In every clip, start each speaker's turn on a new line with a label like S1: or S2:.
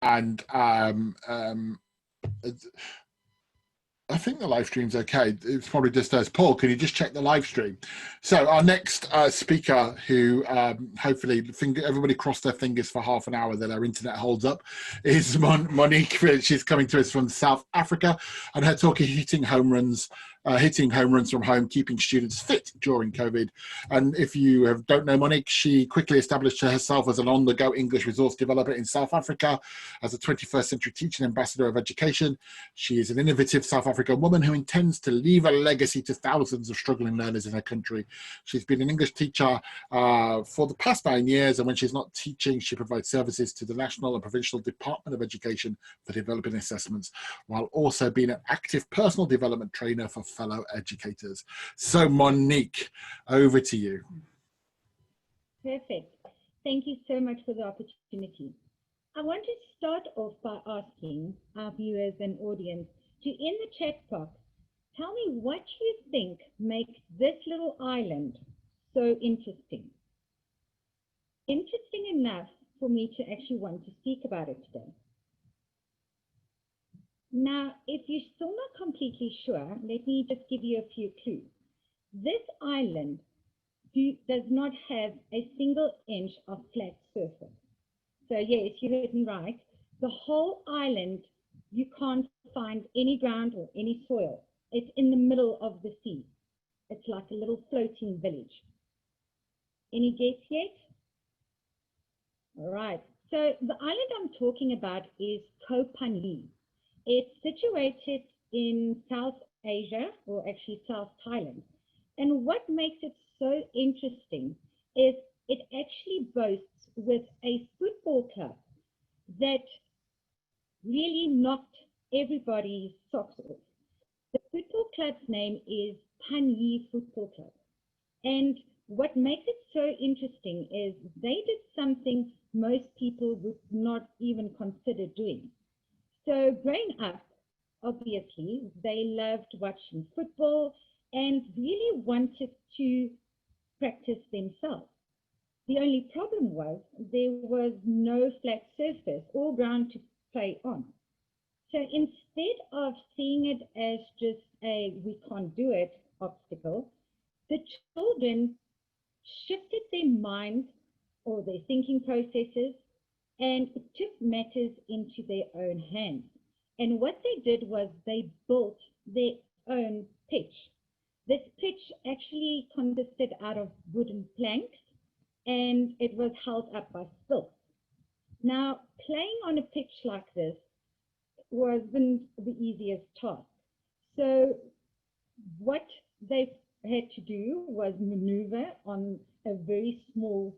S1: and I think the live stream's okay. It's probably just us. Paul, can you just check the live stream? So our next speaker, who hopefully everybody cross their fingers for half an hour that our internet holds up, is Monique. She's coming to us from South Africa, and her talk is hitting home runs from home, keeping students fit during COVID. And if you don't know Monique, she quickly established herself as an on-the-go English resource developer in South Africa, as a 21st century teaching ambassador of education. She is an innovative South African woman who intends to leave a legacy to thousands of struggling learners in her country. She's been an English teacher for the past 9 years, and when she's not teaching, she provides services to the National and Provincial Department of Education for developing assessments, while also being an active personal development trainer for fellow educators. So Monique, over to you.
S2: Perfect. Thank you so much for the opportunity. I want to start off by asking our viewers and audience to, in the chat box, tell me what you think makes this little island so interesting. Interesting enough for me to actually want to speak about it today. Now, if you're still not completely sure, let me just give you a few clues. This island does not have a single inch of flat surface. So yes, you heard me right. The whole island, you can't find any ground or any soil. It's in the middle of the sea. It's like a little floating village. Any guess yet? All right. So the island I'm talking about is Koh Phangan. It's situated in South Asia, or actually South Thailand. And what makes it so interesting is it actually boasts with a football club that really knocked everybody's socks off. The football club's name is Phangan Football Club. And what makes it so interesting is they did something most people would not even consider doing. So growing up, obviously, they loved watching football and really wanted to practice themselves. The only problem was there was no flat surface or ground to play on. So instead of seeing it as just a we can't do it obstacle, the children shifted their minds or their thinking processes and took matters into their own hands. And what they did was they built their own pitch. This pitch actually consisted out of wooden planks, and it was held up by stilts. Now, playing on a pitch like this wasn't the easiest task. So what they had to do was maneuver on a very small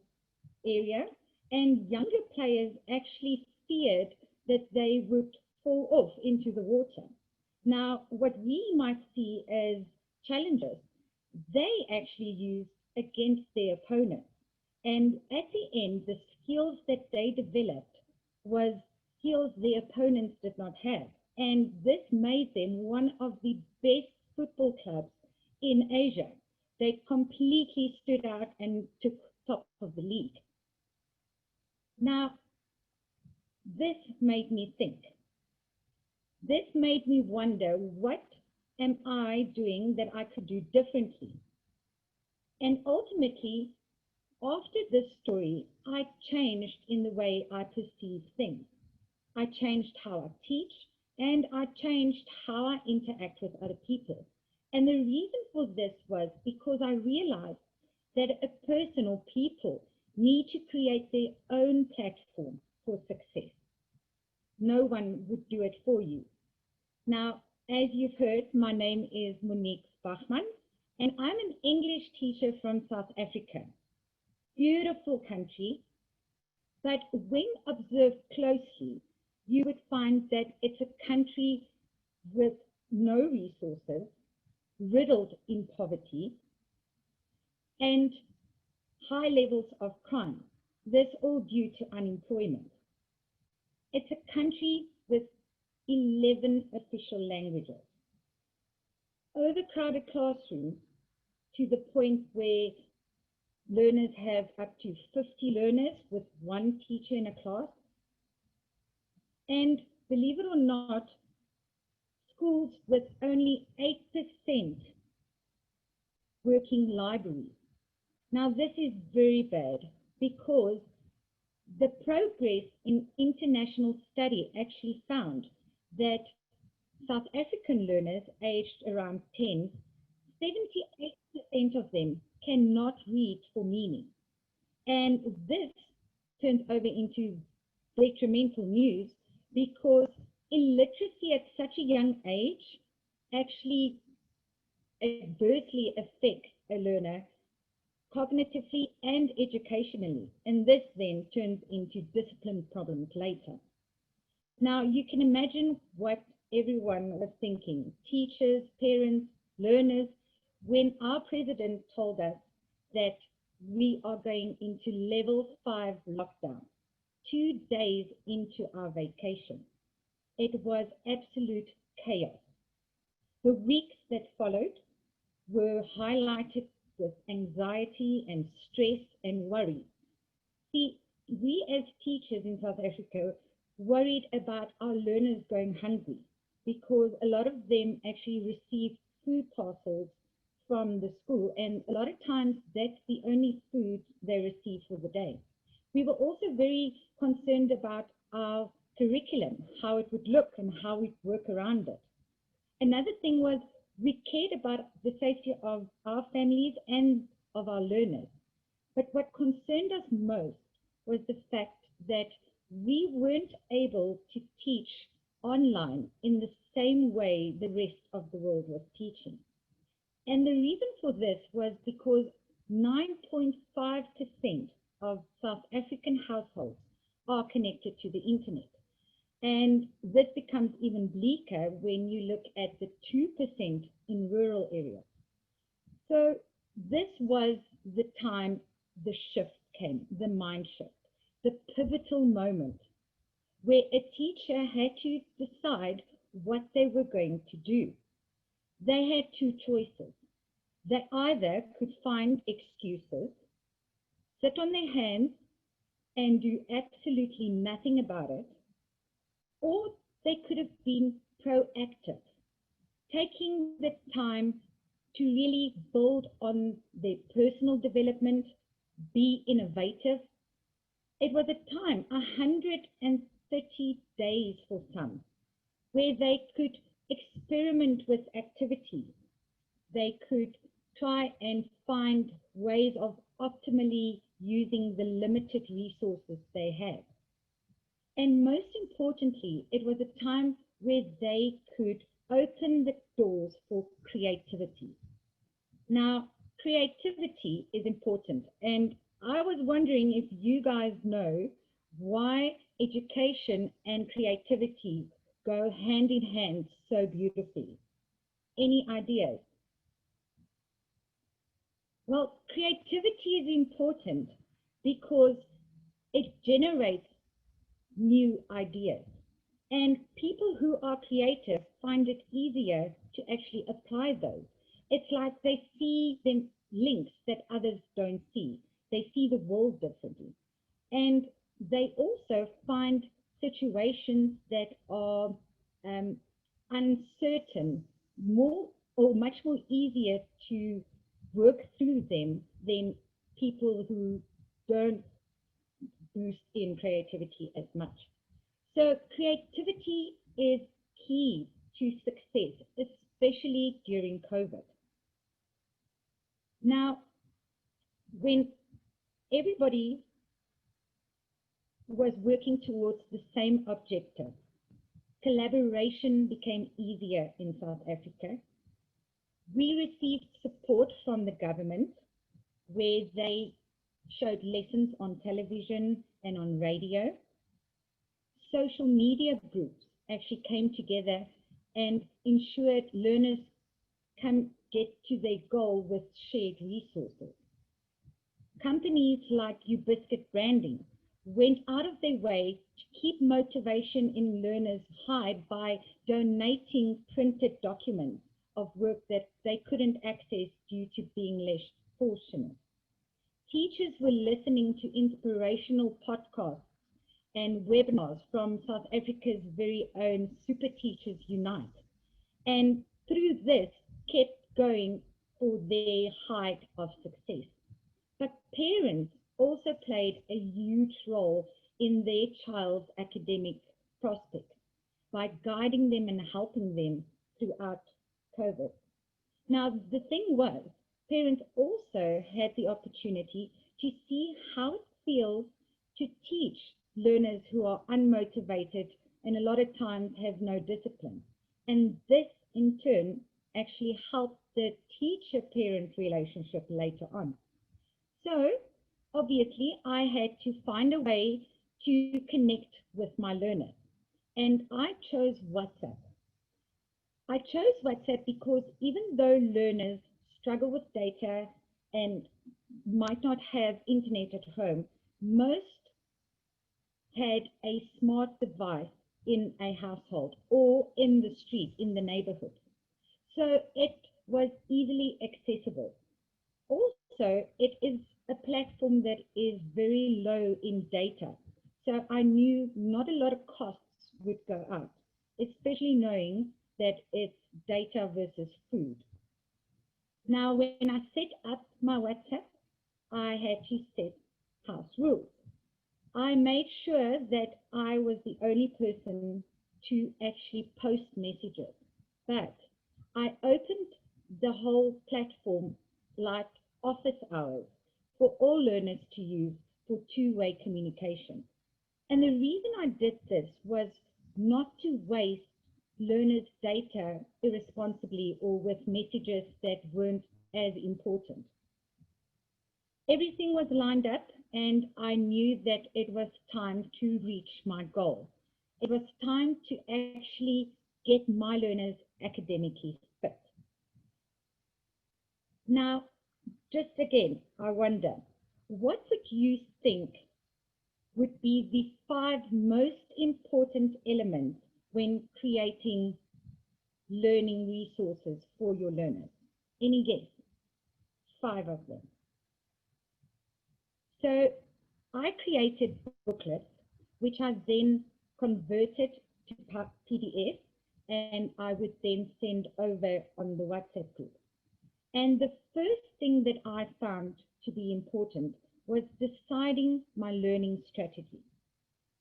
S2: area, and younger players actually feared that they would fall off into the water. Now, what we might see as challenges, they actually used against their opponents. And at the end, the skills that they developed was skills their opponents did not have. And this made them one of the best football clubs in Asia. They completely stood out and took top of the league. Now, this made me think. This made me wonder, what am I doing that I could do differently? And ultimately, after this story, I changed in the way I perceive things. I changed how I teach, and I changed how I interact with other people. And the reason for this was because I realized that a person or people need to create their own platform for success. No one would do it for you. Now, as you've heard, my name is Moniques Bachman, and I'm an English teacher from South Africa. Beautiful country, but when observed closely, you would find that it's a country with no resources, riddled in poverty, and high levels of crime. This all due to unemployment. It's a country with 11 official languages, overcrowded classrooms to the point where learners have up to 50 learners with one teacher in a class, And believe it or not, schools with only 8% working libraries. Now, this is very bad because the progress in international study actually found that South African learners aged around 10, 78% of them cannot read for meaning. And this turned over into detrimental news because illiteracy at such a young age actually adversely affects a learner cognitively and educationally. And this then turns into discipline problems later. Now, you can imagine what everyone was thinking, teachers, parents, learners, when our president told us that we are going into level 5 lockdown, 2 days into our vacation. It was absolute chaos. The weeks that followed were highlighted with anxiety and stress and worry. See, we as teachers in South Africa worried about our learners going hungry because a lot of them actually received food parcels from the school, and a lot of times that's the only food they receive for the day. We were also very concerned about our curriculum, how it would look and how we'd work around it. Another thing was we cared about the safety of our families and of our learners. But what concerned us most was the fact that we weren't able to teach online in the same way the rest of the world was teaching. And the reason for this was because 9.5% of South African households are connected to the internet. And this becomes even bleaker when you look at the 2% in rural areas. So this was the time the shift came, the mind shift, the pivotal moment where a teacher had to decide what they were going to do. They had two choices. They either could find excuses, sit on their hands and do absolutely nothing about it, or they could have been proactive, taking the time to really build on their personal development, be innovative. It was a time, 130 days for some, where they could experiment with activities. They could try and find ways of optimally using the limited resources they have. And most importantly, it was a time where they could open the doors for creativity. Now, creativity is important, and I was wondering if you guys know why education and creativity go hand in hand so beautifully. Any ideas? Well, creativity is important because it generates new ideas. And people who are creative find it easier to actually apply those. It's like they see the links that others don't see. They see the world differently. And they also find situations that are uncertain more or much more easier to work through them than people who don't boost in creativity as much. So creativity is key to success, especially during COVID. Now, when everybody was working towards the same objective, collaboration became easier in South Africa. We received support from the government where they showed lessons on television and on radio. Social media groups actually came together and ensured learners can get to their goal with shared resources. Companies like Ubiscuit Branding went out of their way to keep motivation in learners high by donating printed documents of work that they couldn't access due to being less fortunate. Teachers were listening to inspirational podcasts and webinars from South Africa's very own Super Teachers Unite. And through this, kept going for their height of success. But parents also played a huge role in their child's academic prospects by guiding them and helping them throughout COVID. Now, the thing was, parents also had the opportunity to see how it feels to teach learners who are unmotivated and a lot of times have no discipline. And this, in turn, actually helped the teacher-parent relationship later on. So, obviously, I had to find a way to connect with my learners. And I chose WhatsApp. I chose WhatsApp because even though learners struggle with data and might not have internet at home, most had a smart device in a household or in the street, in the neighborhood. So it was easily accessible. Also, it is a platform that is very low in data. So I knew not a lot of costs would go out, especially knowing that it's data versus food. Now, when I set up my WhatsApp, I had to set house rules. I made sure that I was the only person to actually post messages, but I opened the whole platform like office hours for all learners to use for two-way communication. And the reason I did this was not to waste learners' data irresponsibly or with messages that weren't as important. Everything was lined up, and I knew that it was time to reach my goal. It was time to actually get my learners academically fit. Now, just again, I wonder, what would you think would be the 5 most important elements when creating learning resources for your learners? Any guess? 5 of them. So I created booklets, which I then converted to PDF, and I would then send over on the WhatsApp group. And the first thing that I found to be important was deciding my learning strategy.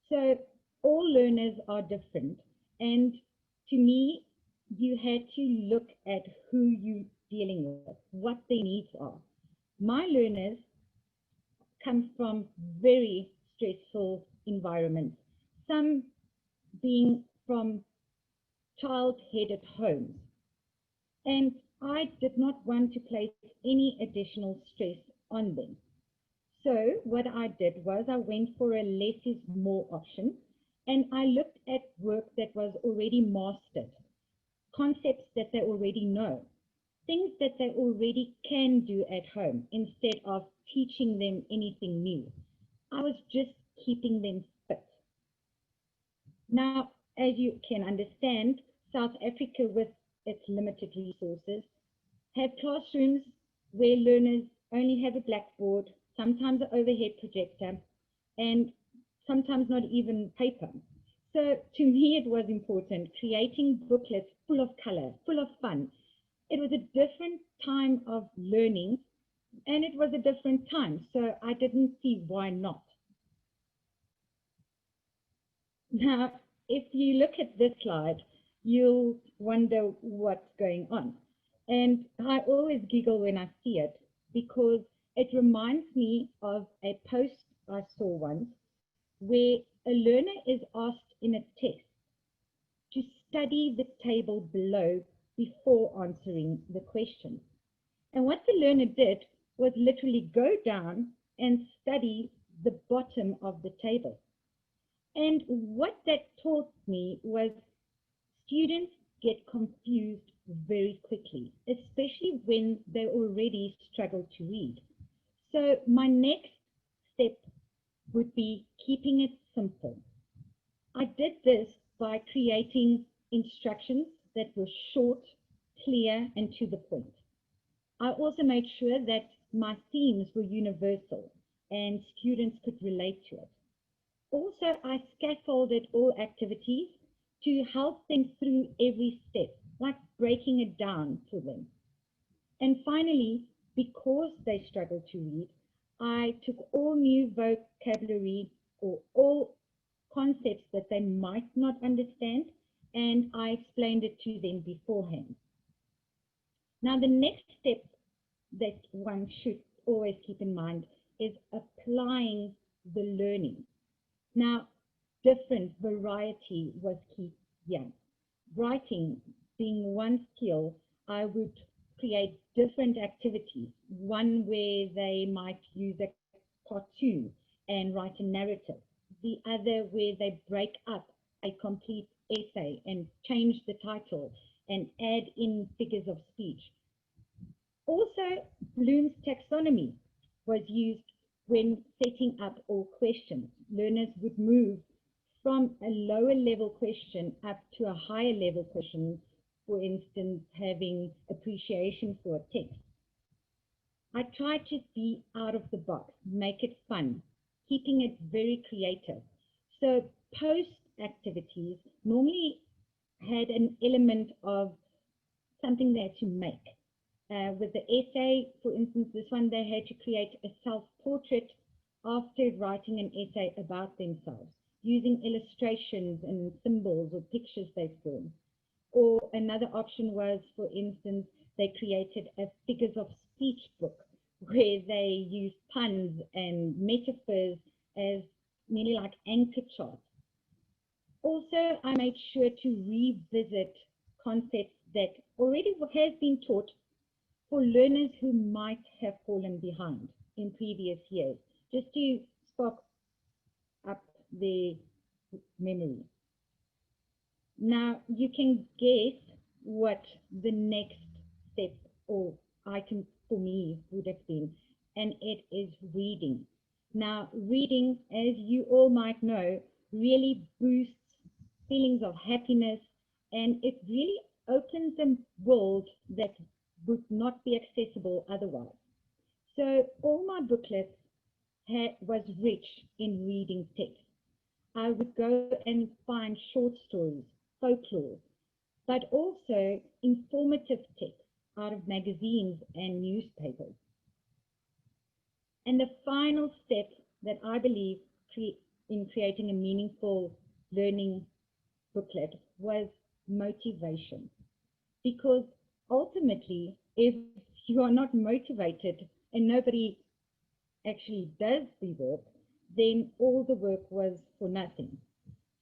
S2: So all learners are different, and to me, you had to look at who you're dealing with, what their needs are. My learners come from very stressful environments, some being from child-headed homes. And I did not want to place any additional stress on them. So what I did was I went for a less is more option, and I looked at work that was already mastered, concepts that they already know, things that they already can do at home instead of teaching them anything new. I was just keeping them fit. Now, as you can understand, South Africa, with its limited resources, have classrooms where learners only have a blackboard, sometimes an overhead projector, and sometimes not even paper. So to me, it was important creating booklets full of color, full of fun. It was a different time of learning, and it was a different time, so I didn't see why not. Now, if you look at this slide, you'll wonder what's going on. And I always giggle when I see it because it reminds me of a post I saw once where a learner is asked in a test to study the table below before answering the question. And what the learner did was literally go down and study the bottom of the table. And what that taught me was students get confused very quickly, especially when they already struggle to read. So my next step would be keeping it simple. I did this by creating instructions that were short, clear, and to the point. I also made sure that my themes were universal and students could relate to it. Also, I scaffolded all activities to help them through every step, like breaking it down for them. And finally, because they struggled to read, I took all new vocabulary or all concepts that they might not understand, and I explained it to them beforehand. Now, the next step that one should always keep in mind is applying the learning. Now, different variety was key here. Writing being one skill, I would create different activities. One where they might use a cartoon and write a narrative. The other where they break up a complete essay and change the title and add in figures of speech. Also, Bloom's taxonomy was used when setting up all questions. Learners would move from a lower level question up to a higher level question, for instance, having appreciation for a text. I tried to be out of the box, make it fun, keeping it very creative. So post activities normally had an element of something they had to make. With the essay, for instance, this one, they had to create a self-portrait after writing an essay about themselves, using illustrations and symbols or pictures they've drawn. Or another option was, for instance, they created a figures of speech book where they used puns and metaphors as nearly like anchor charts. Also, I made sure to revisit concepts that already has been taught for learners who might have fallen behind in previous years, just to spark up their memory. Now, you can guess what the next step or item for me would have been, and it is reading. Now, reading, as you all might know, really boosts feelings of happiness, and it really opens a world that would not be accessible otherwise. So all my booklets was rich in reading text. I would go and find short stories, folklore, but also informative text out of magazines and newspapers. And the final step that I believe in creating a meaningful learning booklet was motivation. Because ultimately, if you are not motivated and nobody actually does the work, then all the work was for nothing.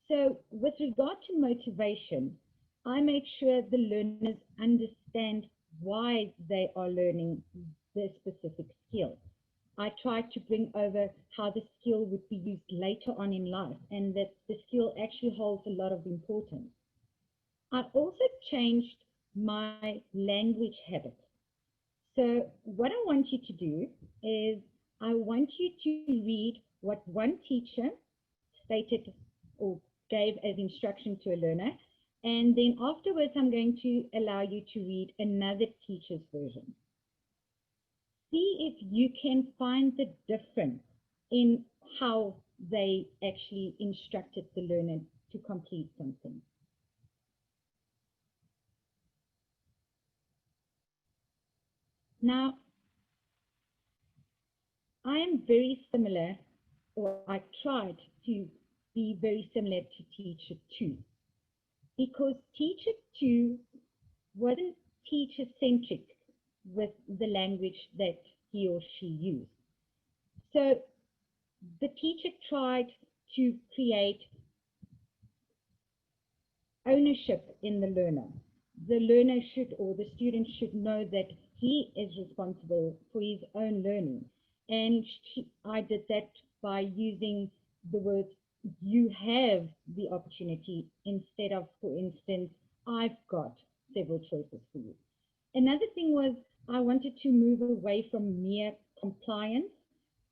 S2: So with regard to motivation, I made sure the learners understand why they are learning their specific skill. I tried to bring over how the skill would be used later on in life and that the skill actually holds a lot of importance. I also changed my language habits. So what I want you to do is I want you to read what one teacher stated or gave as instruction to a learner, and then afterwards I'm going to allow you to read another teacher's version. See if you can find the difference in how they actually instructed the learner to complete something. Now, I am very similar, or I tried to be very similar to Teacher 2, because Teacher 2 wasn't teacher-centric with the language that he or she used. So the teacher tried to create ownership in the learner. The learner should, or the student should know that he is responsible for his own learning. And I did that by using the words, you have the opportunity, instead of, for instance, I've got several choices for you. Another thing was I wanted to move away from mere compliance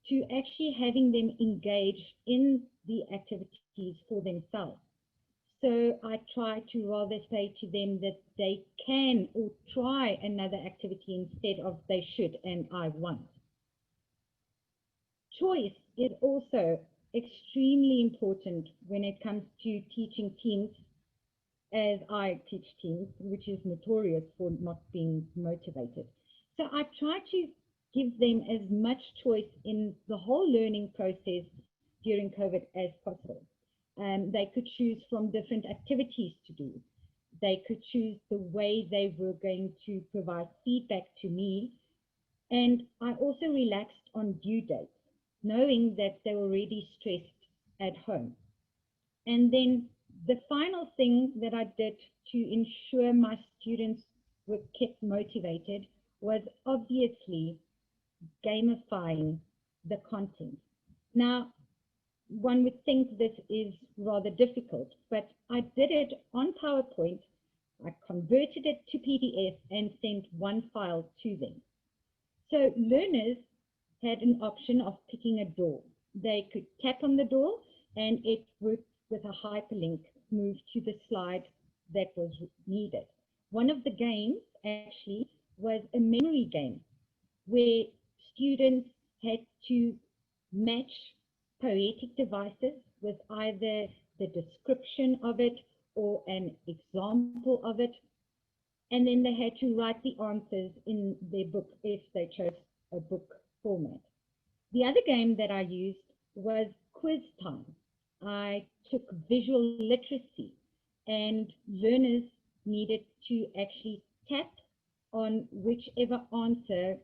S2: to actually having them engage in the activities for themselves. So I try to rather say to them that they can or try another activity instead of they should and I want. Choice is also extremely important when it comes to teaching teams, as I teach teams, which is notorious for not being motivated. So I try to give them as much choice in the whole learning process during COVID as possible. They could choose from different activities to do. They could choose the way they were going to provide feedback to me. And I also relaxed on due dates, knowing that they were already stressed at home. And then the final thing that I did to ensure my students were kept motivated was obviously gamifying the content. Now, one would think this is rather difficult, but I did it on PowerPoint. I converted it to PDF and sent one file to them. So learners had an option of picking a door. They could tap on the door and it would, with a hyperlink, move to the slide that was needed. One of the games actually was a memory game where students had to match poetic devices with either the description of it or an example of it. And then they had to write the answers in their book if they chose a book format. The other game that I used was quiz time. I took visual literacy, and learners needed to actually tap on whichever answer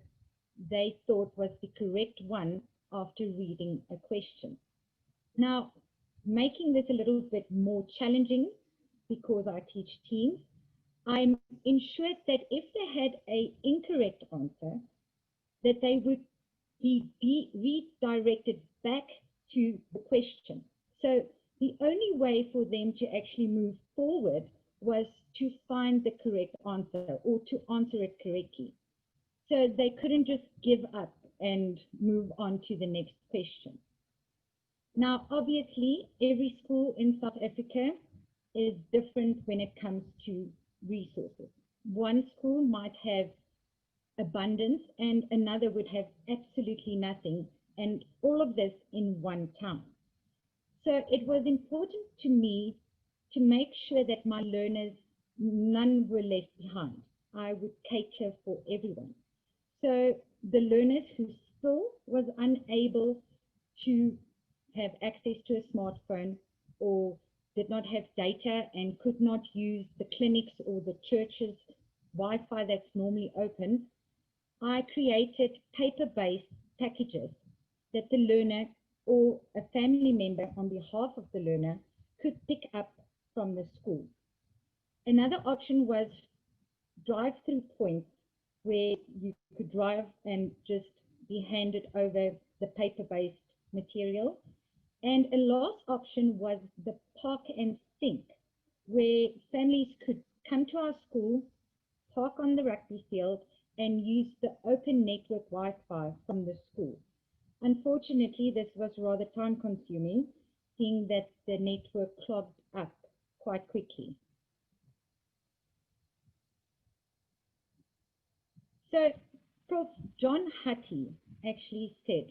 S2: they thought was the correct one after reading a question. Now, making this a little bit more challenging, because I teach teams, I'm ensured that if they had an incorrect answer, that they would be redirected back to the question. So the only way for them to actually move forward was to find the correct answer or to answer it correctly. So they couldn't just give up and move on to the next question. Now, obviously, every school in South Africa is different when it comes to resources. One school might have abundance and another would have absolutely nothing, and all of this in one town. So it was important to me to make sure that my learners, none were left behind. I would cater for everyone. So the learners who still was unable to have access to a smartphone or did not have data and could not use the clinics or the church's Wi-Fi that's normally open, I created paper-based packages that the learner or a family member on behalf of the learner could pick up from the school. Another option was drive-through points where you could drive and just be handed over the paper-based material. And a last option was the park and think, where families could come to our school, park on the rugby field, and use the open network Wi-Fi from the school. Unfortunately, this was rather time-consuming, seeing that the network clogged up quite quickly. So Prof. John Hattie actually said,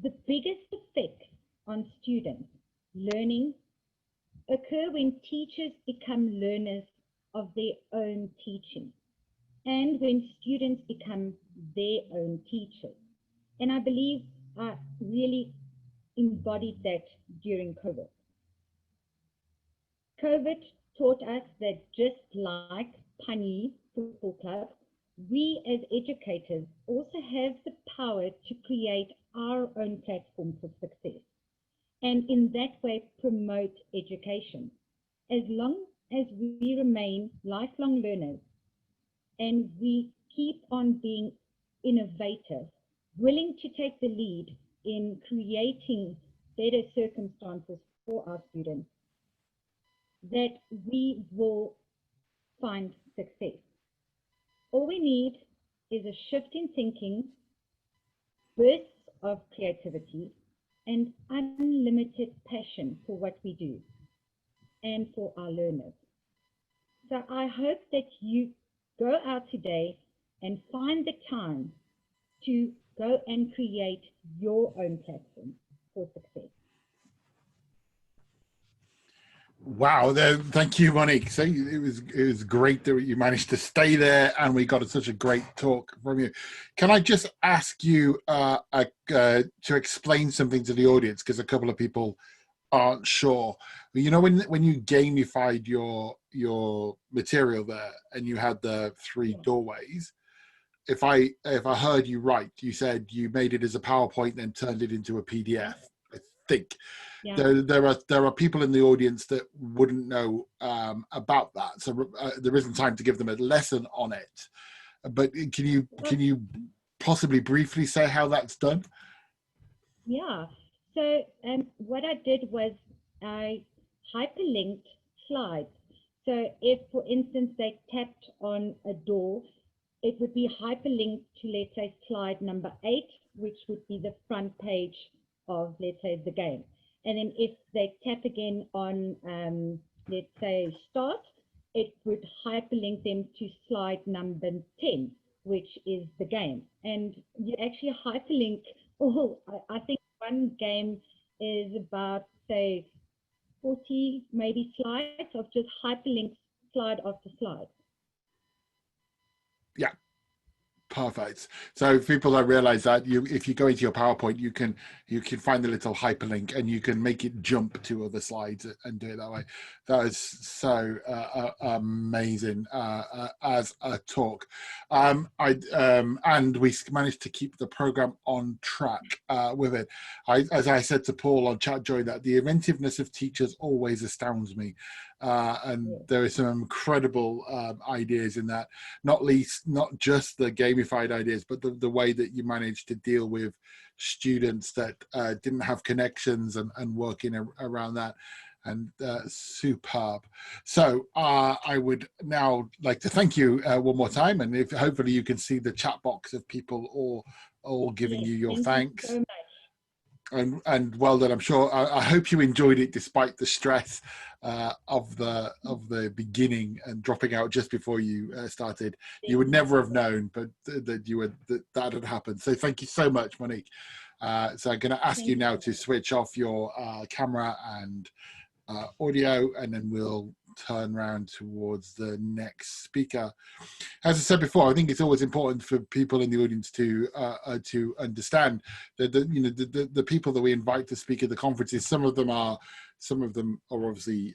S2: the biggest effect on students learning occur when teachers become learners of their own teaching and when students become their own teachers. And I believe I really embodied that during COVID. COVID taught us that just like Pani Football Club, we as educators also have the power to create our own platform for success and in that way promote education. As long as we remain lifelong learners and we keep on being innovative, willing to take the lead in creating better circumstances for our students, that we will find success. All we need is a shift in thinking, bursts of creativity, and unlimited passion for what we do and for our learners. So I hope that you go out today and find the time to go and create your own platform for success.
S1: Wow, thank you, Monique. So it was great that you managed to stay there, and we got such a great talk from you. Can I just ask you to explain something to the audience, because a couple of people aren't sure. You know, when you gamified your material there, and you had the three doorways. If I heard you right, you said you made it as a PowerPoint, then turned it into a PDF. I think
S2: Yeah.
S1: there are people in the audience that wouldn't know about that, so there isn't time to give them a lesson on it. But can you possibly briefly say how that's done?
S2: Yeah. So what I did was I hyperlinked slides. So if, for instance, they tapped on a door, it would be hyperlinked to, let's say, slide number 8, which would be the front page of, let's say, the game. And then if they tap again on, let's say, start, it would hyperlink them to slide number 10, which is the game. And you actually hyperlink all, I think one game is about, say, 40 maybe slides of just hyperlinks slide after slide.
S1: Yeah. Perfect. So people don't realize that if you go into your PowerPoint, you can find the little hyperlink, and you can make it jump to other slides and do it that way. That is so amazing as a talk. And we managed to keep the program on track with it. As I said to Paul on chat during that, the inventiveness of teachers always astounds me. And there are some incredible ideas in that, not just the gamified ideas, but the way that you managed to deal with students that didn't have connections and working around that. And superb. So I would now like to thank you one more time, and if hopefully you can see the chat box of people all giving you your thanks.
S2: You so much.
S1: And well done. I'm sure. I hope you enjoyed it despite the stress of the beginning and dropping out just before you started. You would never have known, but that had happened. So thank you so much, Monique. So I'm going to ask you now to switch off your camera and audio, and then we'll turn around towards the next speaker. As I said before, I think it's always important for people in the audience to understand that the people that we invite to speak at the conferences, some of them are obviously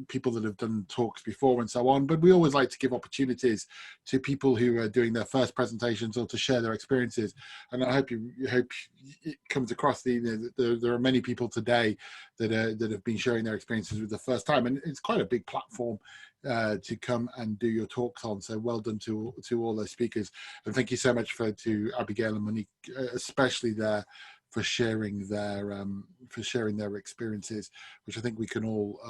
S1: people that have done talks before and so on, but we always like to give opportunities to people who are doing their first presentations or to share their experiences. And I hope it comes across there are many people today that have been sharing their experiences for the first time, and it's quite a big platform to come and do your talks on. So well done to all those speakers, and thank you so much to Abigail and Monique, especially there, for sharing their experiences, which I think we can all